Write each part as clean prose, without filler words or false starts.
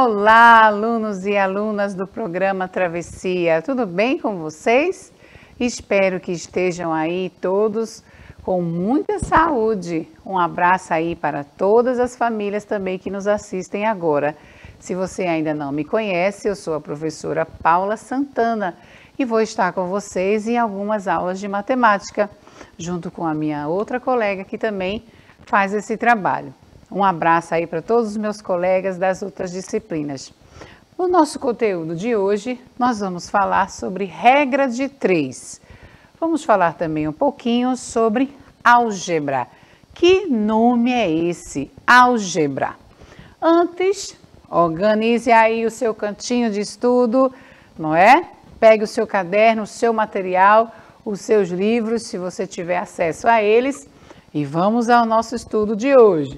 Olá, alunos e alunas do programa Travessia, tudo bem com vocês? Espero que estejam aí todos com muita saúde. Um abraço aí para todas as famílias também que nos assistem agora. Se você ainda não me conhece, eu sou a professora Paula Santana e vou estar com vocês em algumas aulas de matemática, junto com a minha outra colega que também faz esse trabalho. Um abraço aí para todos os meus colegas das outras disciplinas. No nosso conteúdo de hoje, nós vamos falar sobre regra de 3. Vamos falar também um pouquinho sobre álgebra. Que nome é esse? Álgebra. Antes, organize aí o seu cantinho de estudo, não é? Pegue o seu caderno, o seu material, os seus livros, se você tiver acesso a eles, e vamos ao nosso estudo de hoje.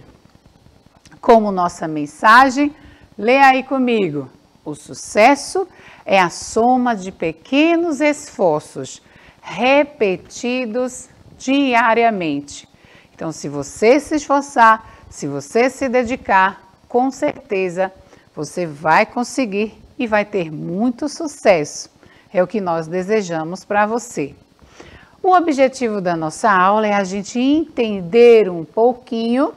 Como nossa mensagem, lê aí comigo. O sucesso é a soma de pequenos esforços repetidos diariamente. Então, se você se esforçar, se você se dedicar, com certeza você vai conseguir e vai ter muito sucesso. É o que nós desejamos para você. O objetivo da nossa aula é a gente entender um pouquinho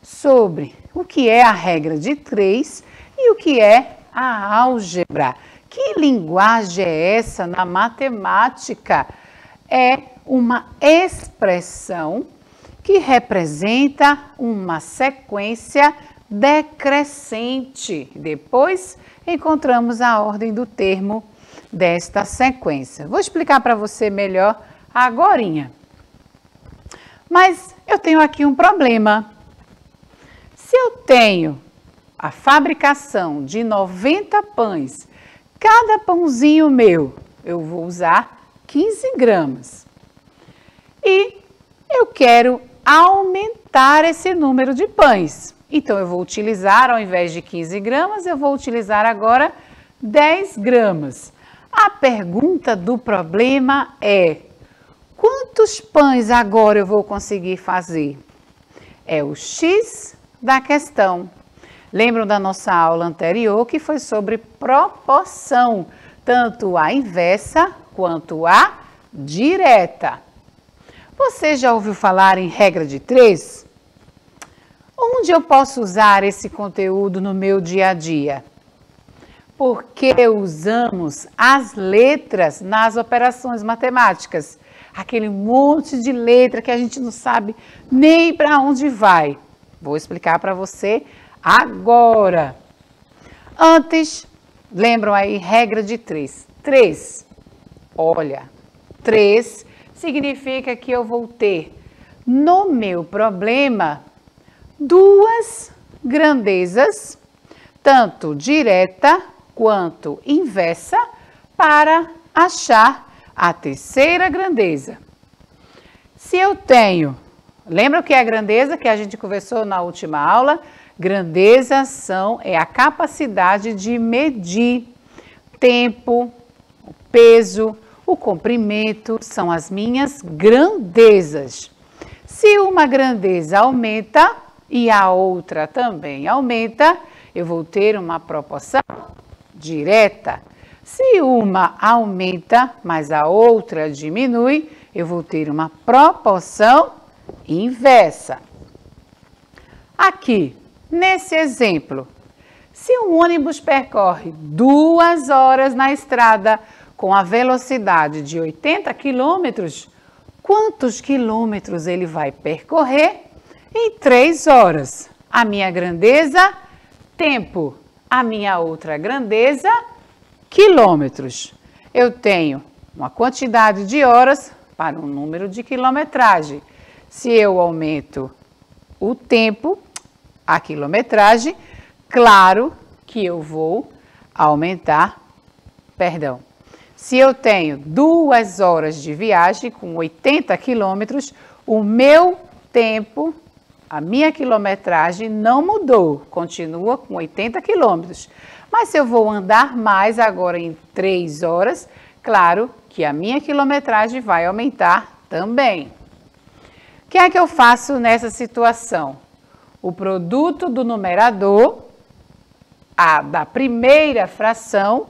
sobre o que é a regra de 3 e o que é a álgebra. Que linguagem é essa na matemática? É uma expressão que representa uma sequência decrescente. Depois encontramos a ordem do termo desta sequência. Vou explicar para você melhor agorinha. Mas eu tenho aqui um problema. Se eu tenho a fabricação de 90 pães, cada pãozinho meu, eu vou usar 15 gramas. E eu quero aumentar esse número de pães. Então, eu vou utilizar, ao invés de 15 gramas, eu vou utilizar agora 10 gramas. A pergunta do problema é: quantos pães agora eu vou conseguir fazer? É o X da questão. Lembram da nossa aula anterior que foi sobre proporção, tanto a inversa quanto a direta. Você já ouviu falar em regra de 3? Onde eu posso usar esse conteúdo no meu dia a dia? Porque usamos as letras nas operações matemáticas. Aquele monte de letra que a gente não sabe nem para onde vai. Vou explicar para você agora. Antes, lembram aí, regra de 3. 3, olha, 3 significa que eu vou ter no meu problema duas grandezas, tanto direta quanto inversa, para achar a terceira grandeza. Se eu tenho, lembra o que é a grandeza que a gente conversou na última aula? Grandeza é a capacidade de medir tempo, o peso, o comprimento, são as minhas grandezas. Se uma grandeza aumenta e a outra também aumenta, eu vou ter uma proporção direta. Se uma aumenta, mas a outra diminui, eu vou ter uma proporção inversa. Aqui, nesse exemplo, se um ônibus percorre 2 horas na estrada com a velocidade de 80 quilômetros, quantos quilômetros ele vai percorrer em 3 horas? A minha grandeza, tempo. A minha outra grandeza, quilômetros. Eu tenho uma quantidade de horas para um número de quilometragem. Se eu aumento o tempo, a quilometragem, claro que eu vou aumentar, se eu tenho 2 horas de viagem com 80 quilômetros, o meu tempo, a minha quilometragem não mudou, continua com 80 quilômetros. Mas se eu vou andar mais agora em 3 horas, claro que a minha quilometragem vai aumentar também. O que é que eu faço nessa situação? O produto do numerador da primeira fração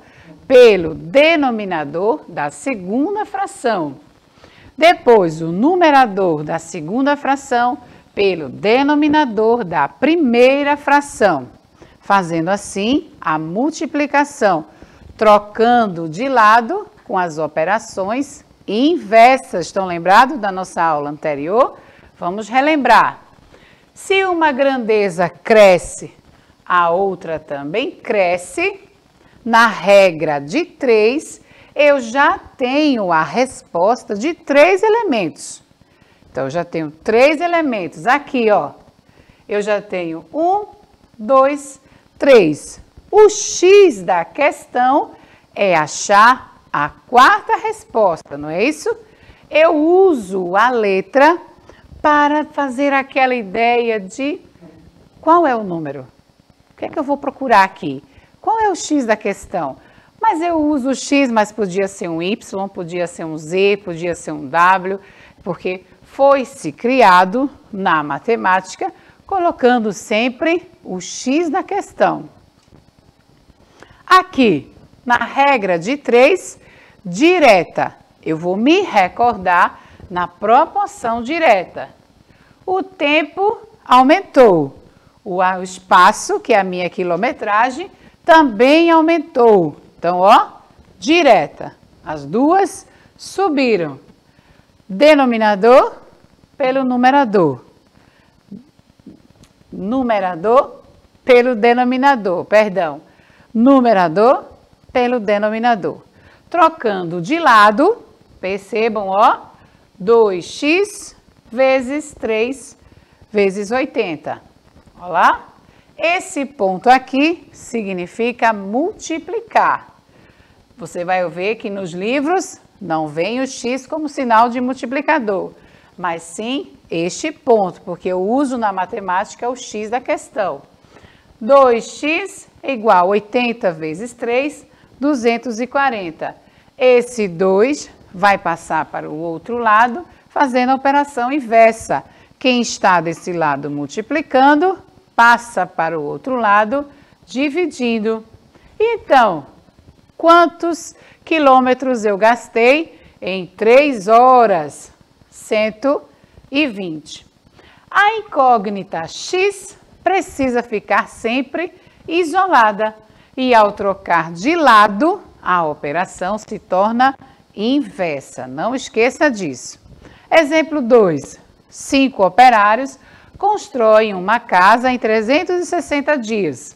pelo denominador da segunda fração. Depois, o numerador da segunda fração pelo denominador da primeira fração. Fazendo assim a multiplicação, trocando de lado com as operações inversas. Estão lembrados da nossa aula anterior? Vamos relembrar. Se uma grandeza cresce, a outra também cresce. Na regra de 3, eu já tenho a resposta de 3 elementos. Então, eu já tenho 3 elementos. Aqui, ó, eu já tenho 1, 2, 3. O X da questão é achar a quarta resposta, não é isso? Eu uso a letra para fazer aquela ideia de qual é o número. O que é que eu vou procurar aqui? Qual é o X da questão? Mas eu uso o X, mas podia ser um Y, podia ser um Z, podia ser um W, porque foi-se criado na matemática colocando sempre o X da questão. Aqui, na regra de 3, direta, eu vou me recordar na proporção direta. O tempo aumentou. O espaço, que é a minha quilometragem, também aumentou. Então, ó, direta. As duas subiram. Denominador pelo numerador. Numerador pelo denominador, perdão. Numerador pelo denominador. Trocando de lado, percebam, ó, 2x vezes 3 vezes 80. Olha lá. Esse ponto aqui significa multiplicar. Você vai ver que nos livros não vem o x como sinal de multiplicador, mas sim este ponto, porque eu uso na matemática o x da questão. 2x é igual a 80 vezes 3, 240. Esse 2 vai passar para o outro lado, fazendo a operação inversa. Quem está desse lado multiplicando, passa para o outro lado, dividindo. Então, quantos quilômetros eu gastei em 3 horas? 120. A incógnita x precisa ficar sempre isolada e ao trocar de lado, a operação se torna inversa. Não esqueça disso. Exemplo 2. 5 operários constroem uma casa em 360 dias.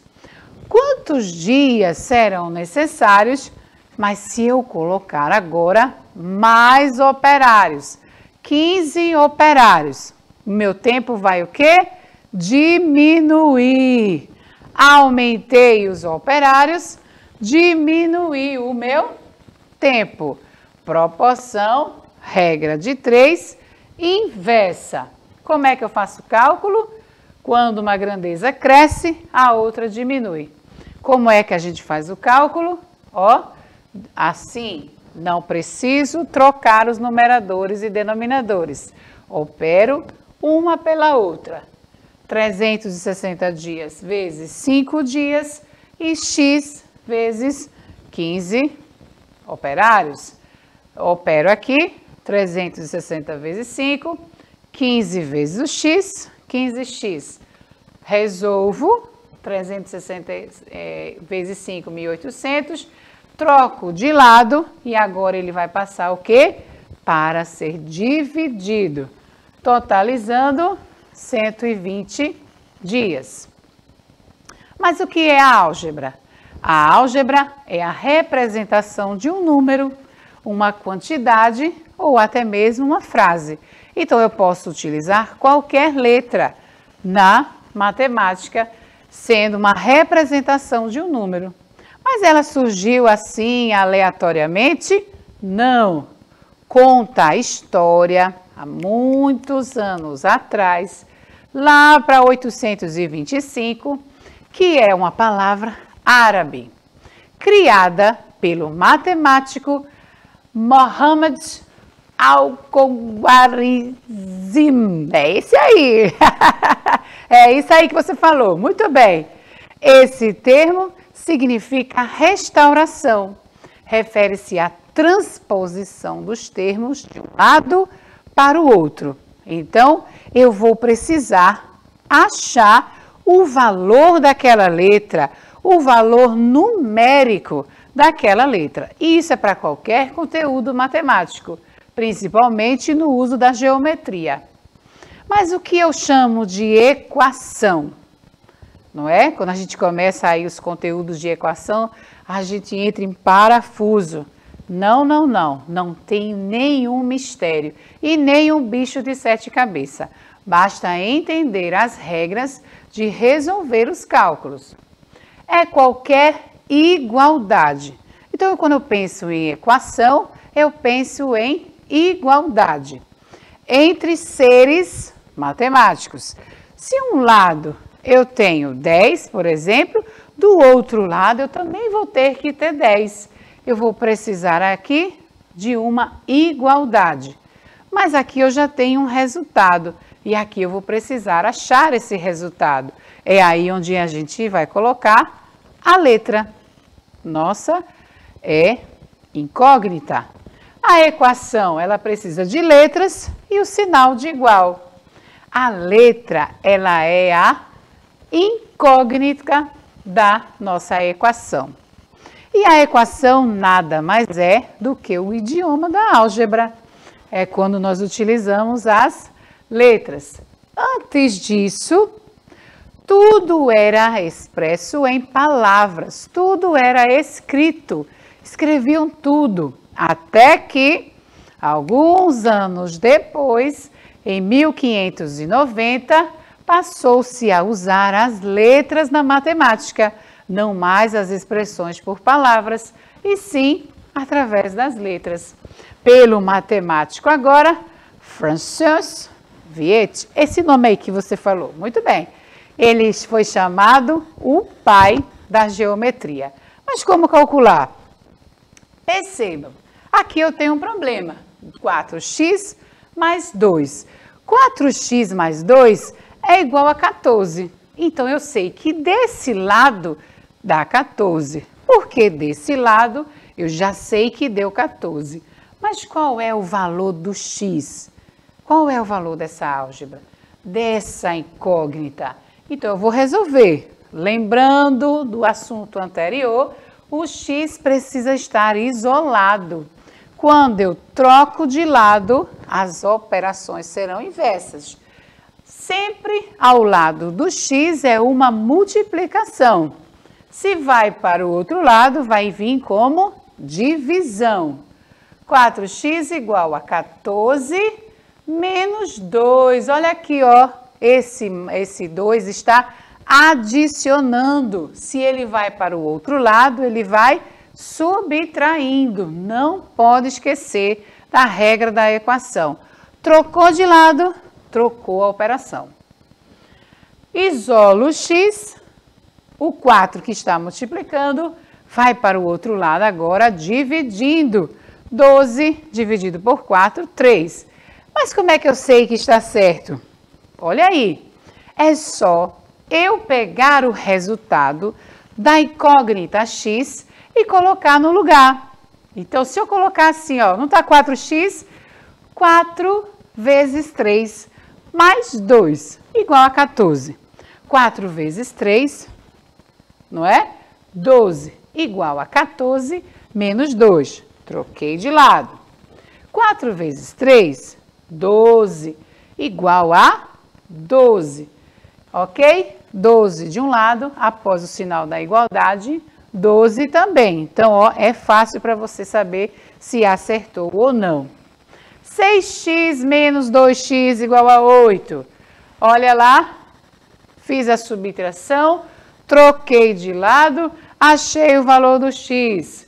Quantos dias serão necessários? Mas se eu colocar agora mais operários, 15 operários, o meu tempo vai o quê? Diminuir. Aumentei os operários, diminui o meu tempo. Proporção, regra de 3, inversa. Como é que eu faço o cálculo? Quando uma grandeza cresce, a outra diminui. Como é que a gente faz o cálculo? Ó, assim, não preciso trocar os numeradores e denominadores. Opero uma pela outra. 360 dias vezes 5 dias e x vezes 15 operários. Opero aqui, 360 vezes 5, 15 vezes o x, 15x. Resolvo, 360 vezes 5, 1.800. Troco de lado e agora ele vai passar o quê? Para ser dividido. Totalizando 120 dias. Mas o que é a álgebra? A álgebra é a representação de um número, uma quantidade ou até mesmo uma frase. Então, eu posso utilizar qualquer letra na matemática, sendo uma representação de um número. Mas ela surgiu assim aleatoriamente? Não. Conta a história há muitos anos atrás, lá para 825, que é uma palavra árabe, criada pelo matemático Mohammed Al-Khwarizmi. É esse aí. É isso aí que você falou. Muito bem. Esse termo significa restauração. Refere-se à transposição dos termos de um lado para o outro. Então, eu vou precisar achar o valor daquela letra, o valor numérico daquela letra. E isso é para qualquer conteúdo matemático, principalmente no uso da geometria. Mas o que eu chamo de equação? Não é? Quando a gente começa aí os conteúdos de equação, a gente entra em parafuso. Não tem nenhum mistério e nenhum bicho de 7 cabeças. Basta entender as regras de resolver os cálculos. É qualquer igualdade. Então, quando eu penso em equação, eu penso em igualdade entre seres matemáticos. Se um lado eu tenho 10, por exemplo, do outro lado eu também vou ter que ter 10. Eu vou precisar aqui de uma igualdade. Mas aqui eu já tenho um resultado e aqui eu vou precisar achar esse resultado. É aí onde a gente vai colocar a letra. Nossa, é incógnita. A equação, ela precisa de letras e o sinal de igual. A letra, ela é a incógnita da nossa equação. E a equação nada mais é do que o idioma da álgebra. É quando nós utilizamos as letras. Antes disso, tudo era expresso em palavras, tudo era escrito, escreviam tudo. Até que, alguns anos depois, em 1590, passou-se a usar as letras na matemática, não mais as expressões por palavras, e sim através das letras. Pelo matemático agora, Francis Viet, esse nome aí que você falou, muito bem. Ele foi chamado o pai da geometria. Mas como calcular? Percebam, aqui eu tenho um problema. 4x mais 2. 4x mais 2 é igual a 14. Então, eu sei que desse lado dá 14. Porque desse lado eu já sei que deu 14. Mas qual é o valor do x? Qual é o valor dessa álgebra? Dessa incógnita? Então, eu vou resolver. Lembrando do assunto anterior, o x precisa estar isolado. Quando eu troco de lado, as operações serão inversas. Sempre ao lado do x é uma multiplicação. Se vai para o outro lado, vai vir como divisão. 4x igual a 14 menos 2. Olha aqui, ó. Esse 2 está adicionando. Se ele vai para o outro lado, ele vai subtraindo. Não pode esquecer da regra da equação. Trocou de lado, trocou a operação. Isolo o x, o 4 que está multiplicando, vai para o outro lado agora dividindo. 12 dividido por 4, 3. Mas como é que eu sei que está certo? Olha aí, é só eu pegar o resultado da incógnita x e colocar no lugar. Então, se eu colocar assim, ó, não está 4x? 4 vezes 3 mais 2, igual a 14. 4 vezes 3, não é? 12, igual a 14, menos 2. Troquei de lado. 4 vezes 3, 12, igual a 12. Ok? 12 de um lado, após o sinal da igualdade, 12 também. Então, ó, é fácil para você saber se acertou ou não. 6x menos 2x igual a 8. Olha lá, fiz a subtração, troquei de lado, achei o valor do x.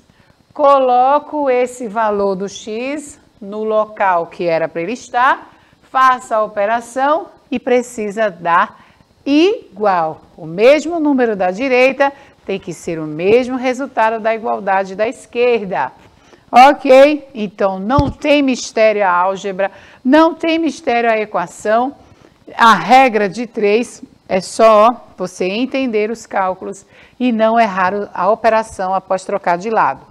Coloco esse valor do x no local que era para ele estar, faça a operação e precisa dar igual. O mesmo número da direita tem que ser o mesmo resultado da igualdade da esquerda. Ok? Então, não tem mistério a álgebra, não tem mistério a equação. A regra de 3 é só você entender os cálculos e não errar a operação após trocar de lado.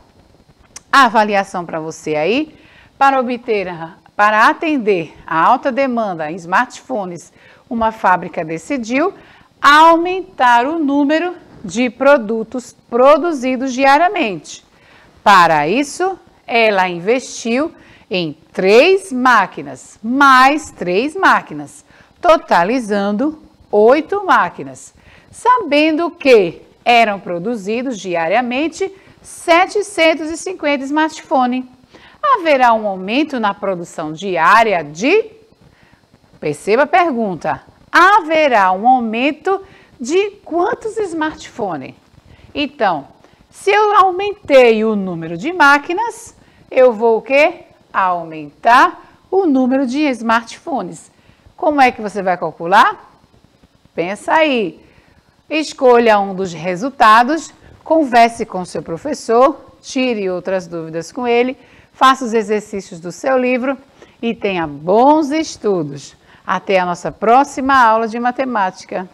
A avaliação para você aí, para atender a alta demanda em smartphones, uma fábrica decidiu aumentar o número de produtos produzidos diariamente. Para isso, ela investiu em 3 máquinas, mais 3 máquinas, totalizando 8 máquinas, sabendo que eram produzidos diariamente 750 smartphones. Haverá um aumento na produção diária de... Perceba a pergunta. Haverá um aumento de quantos smartphones? Então, se eu aumentei o número de máquinas, eu vou o quê? Aumentar o número de smartphones. Como é que você vai calcular? Pensa aí. Escolha um dos resultados, converse com seu professor, tire outras dúvidas com ele, faça os exercícios do seu livro e tenha bons estudos. Até a nossa próxima aula de matemática.